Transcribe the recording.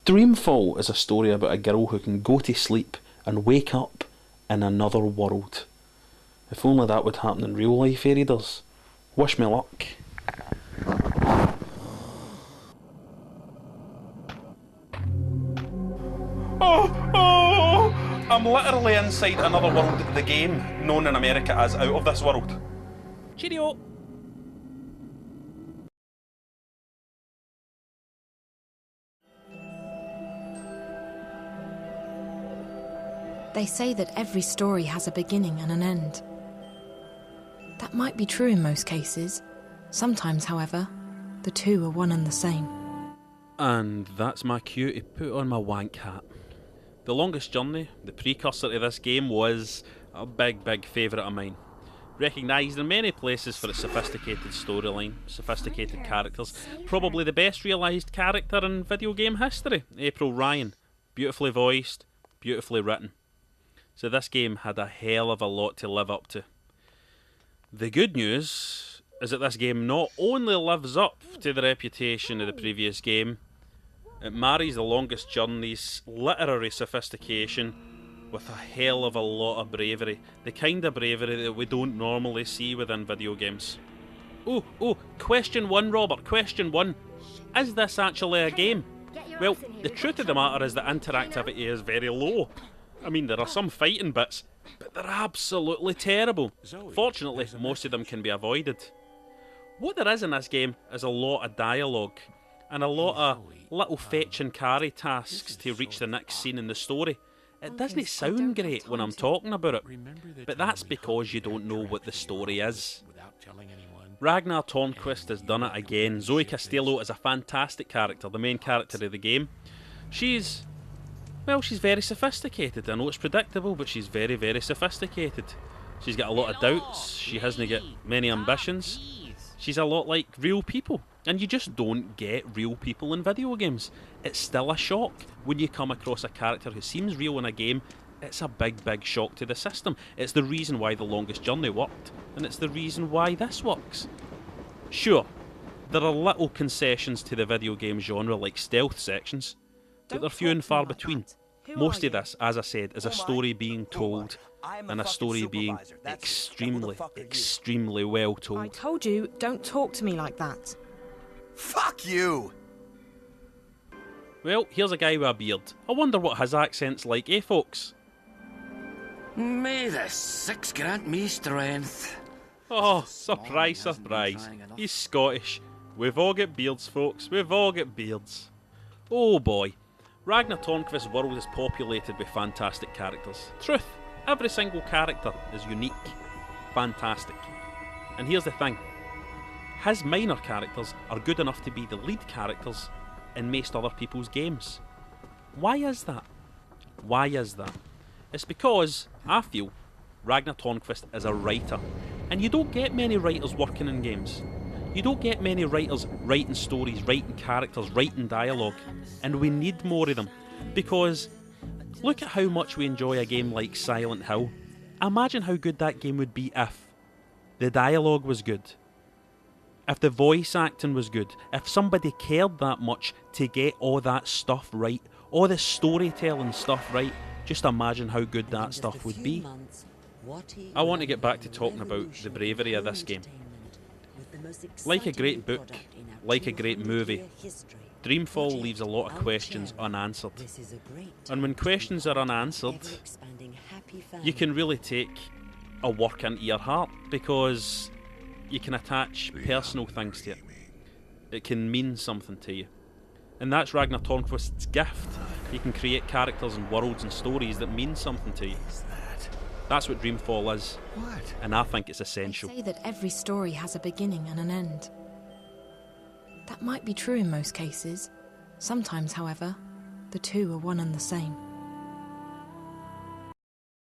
Dreamfall is a story about a girl who can go to sleep and wake up in another world. If only that would happen in real life, readers. Wish me luck. Oh! I'm literally inside another world, the game, known in America as Out of This World. Cheerio! They say that every story has a beginning and an end. That might be true in most cases. Sometimes, however, the two are one and the same. And that's my cue to put on my wank hat. The Longest Journey, the precursor to this game, was a big favourite of mine. Recognised in many places for its sophisticated storyline, sophisticated characters, probably the best realised character in video game history, April Ryan. Beautifully voiced, beautifully written. So this game had a hell of a lot to live up to. The good news is that this game not only lives up to the reputation of the previous game, it marries The Longest Journey's literary sophistication with a hell of a lot of bravery. The kind of bravery that we don't normally see within video games. Oh, question one, Robert, question one. Is this actually a game? Well, the truth of the matter is that interactivity is very low. I mean, there are some fighting bits, but they're absolutely terrible. Fortunately, most of them can be avoided. What there is in this game is a lot of dialogue, and a lot of little fetch and carry tasks to reach the next scene in the story. It doesn't sound great when I'm talking about it, but that's because you don't know what the story is. Ragnar Tornquist has done it again. Zoe Castello is a fantastic character, the main character of the game. She's very sophisticated. I know it's predictable, but she's very sophisticated. She's got a lot of doubts, she hasn't got many ambitions. She's a lot like real people, and you just don't get real people in video games. It's still a shock when you come across a character who seems real in a game. It's a big shock to the system. It's the reason why The Longest Journey worked, and it's the reason why this works. Sure, there are little concessions to the video game genre like stealth sections, but they're few and far between. Most of this, as I said, is a story being told, and a story being extremely well told. I told you, don't talk to me like that. Fuck you! Well, here's a guy with a beard. I wonder what his accent's like, eh, folks? May the six grant me strength. Oh, surprise. He's Scottish. We've all got beards, folks. We've all got beards. Oh boy. Ragnar Tornquist's world is populated with fantastic characters. Truth, every single character is unique. Fantastic. And here's the thing. His minor characters are good enough to be the lead characters in most other people's games. Why is that? It's because, I feel, Ragnar Tornquist is a writer. And you don't get many writers working in games. You don't get many writers writing stories, writing characters, writing dialogue. And we need more of them. Because look at how much we enjoy a game like Silent Hill. Imagine how good that game would be if the dialogue was good. If the voice acting was good. If somebody cared that much to get all that stuff right. All the storytelling stuff right. Just imagine how good that stuff would be. I want to get back to talking about the bravery of this game. Like a great book, like a great movie, Dreamfall leaves a lot of questions unanswered. And when questions are unanswered, you can really take a work into your heart, because you can attach personal things to it. It can mean something to you. And that's Ragnar Tornquist's gift. He can create characters and worlds and stories that mean something to you. That's what Dreamfall is. What? And I think it's essential. They say that every story has a beginning and an end. That might be true in most cases. Sometimes, however, the two are one and the same.